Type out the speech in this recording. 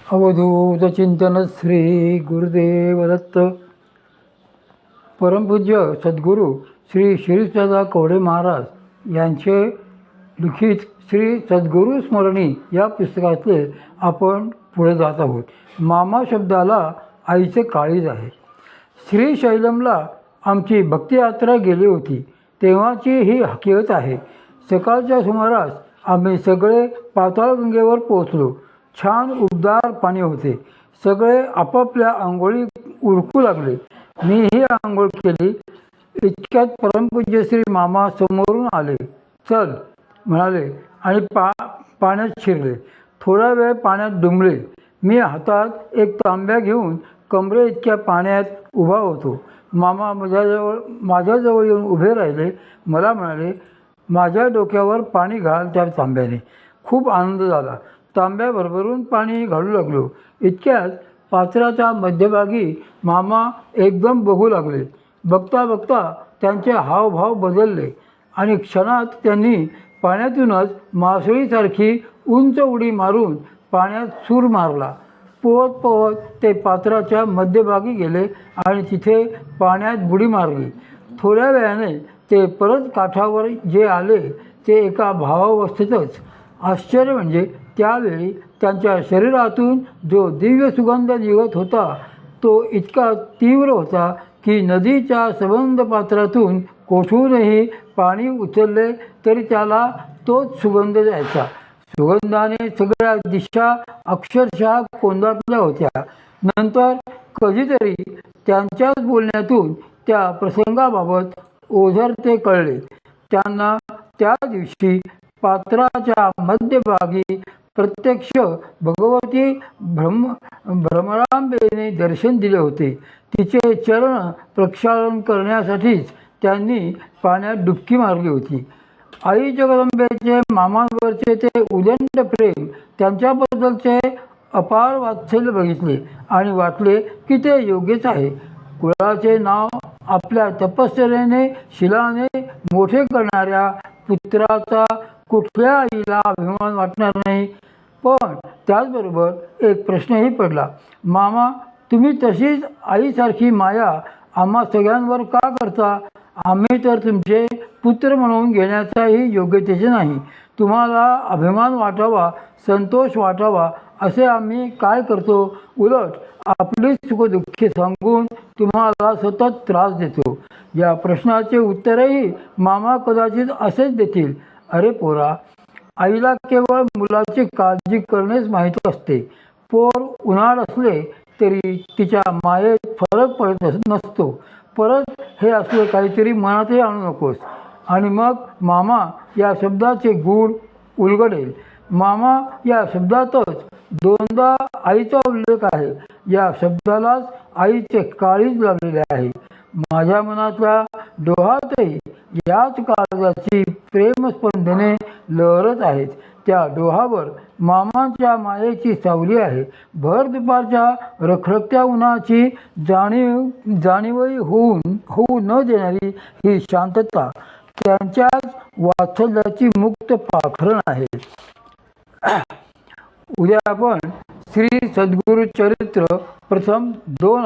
अवधूत चिंतन श्री गुरुदेव दत्त. परमपूज्य सद्गुरू श्री शिरीषदादा कवडे महाराज यांचे लिखित श्री सद्गुरू स्मरणी या पुस्तकातले आपण पुढे जात आहोत. मामा शब्दाला आईचे काळीज आहे. श्रीशैलमला आमची भक्तियात्रा गेली होती तेव्हाची ही हकीकत आहे. सकाळच्या सुमारास आम्ही सगळे पाताळगंगेवर पोहोचलो. छान उबदार पाणी होते. सगळे आपापल्या आंघोळी उरकू लागले. मीही आंघोळ केली. इतक्यात परमपूज्य श्री मामा समोरून आले. चल म्हणाले आणि पाण्यात शिरले. थोडा वेळ पाण्यात डुंबले. मी हातात एक तांब्या घेऊन कमरे इतक्या पाण्यात उभा होतो. मामा माझ्याजवळ येऊन उभे राहिले. मला म्हणाले, माझ्या डोक्यावर पाणी घाल त्या तांब्याने. खूप आनंद झाला. तांब्या भरभरून पाणी घालू लागलो. इतक्यात पात्राच्या मध्यभागी मामा एकदम बघू लागले. बघता बघता त्यांचे हावभाव बदलले आणि क्षणात त्यांनी पाण्यातूनच मासळीसारखी उंच उडी मारून पाण्यात सूर मारला. पोहत पोहत ते पात्राच्या मध्यभागी गेले आणि तिथे पाण्यात बुडी मारली. थोड्या वेळाने ते परत काठावर जे आले ते एका भावावस्थेतच. आश्चर्य म्हणजे त्यावेळी त्यांच्या शरीरातून जो दिव्य सुगंध निघत होता तो इतका तीव्र होता की नदीच्या सबंध पात्रातून कोठूनही पाणी उचलले तरी त्याला तोच सुगंध जायचा. सुगंधाने सगळ्या दिशा अक्षरशः कोंडाटल्या होत्या. नंतर कधीतरी त्यांच्याच बोलण्यातून त्या प्रसंगाबाबत ओझरते कळले. त्यांना त्या दिवशी पात्राच्या मध्यभागी प्रत्यक्ष भगवती भ्रमरांबेने दर्शन दिले होते. तिचे चरण प्रक्षालन करण्यासाठीच त्यांनी पाण्यात डुबकी मारली होती. आई जगदंबेचे मामांवरचे ते उदंड प्रेम, त्यांच्याबद्दलचे अपार वात्सल्य बघितले आणि वाटले की ते योग्यच आहे. कुळाचे नाव आपल्या तपश्चर्येने शिलाने मोठे करणाऱ्या पुत्राचा कुठल्या आईला अभिमान वाटणार नाही. पण त्याचबरोबर एक प्रश्नही पडला. मामा, तुम्ही तशीच आईसारखी माया आम्हा सगळ्यांवर का करता? आम्ही तर तुमचे पुत्र म्हणून घेण्याचाही योग्यतेचे नाही. तुम्हाला अभिमान वाटावा, संतोष वाटावा असे आम्ही काय करतो? उलट आपली सुखदुःखे सांगून तुम्हाला सतत त्रास देतो. या प्रश्नाचे उत्तरही मामा कदाचित असेच देतील. अरे पोरा, आईला केवळ मुलाची काळजी करणेच माहीत असते. पोर उन्हाळ असले तरी तिच्या मायेत फरक पडत नसतो. परत हे असले काहीतरी मनातही आणू नकोस. आणि मग मामा या शब्दाचे गूढ उलगडेल. मामा या शब्दातच दोनदा आईचा उल्लेख आहे. या शब्दालाच आईचे काळीज लागलेले आहे. माझ्या मनातल्या डोहातही याच काळजाची प्रेमस्पंदने लहरत आहेत. त्या डोहावर मामांच्या मायेची सावली आहे. भर दुपारच्या रखरखत्या उन्हाची जाणीवही होऊ न देणारी ही शांतता त्यांच्याच वात्सल्याची मुक्त पाखरण आहे. उद्या आपण श्री सद्गुरू चरित्र प्रथम 2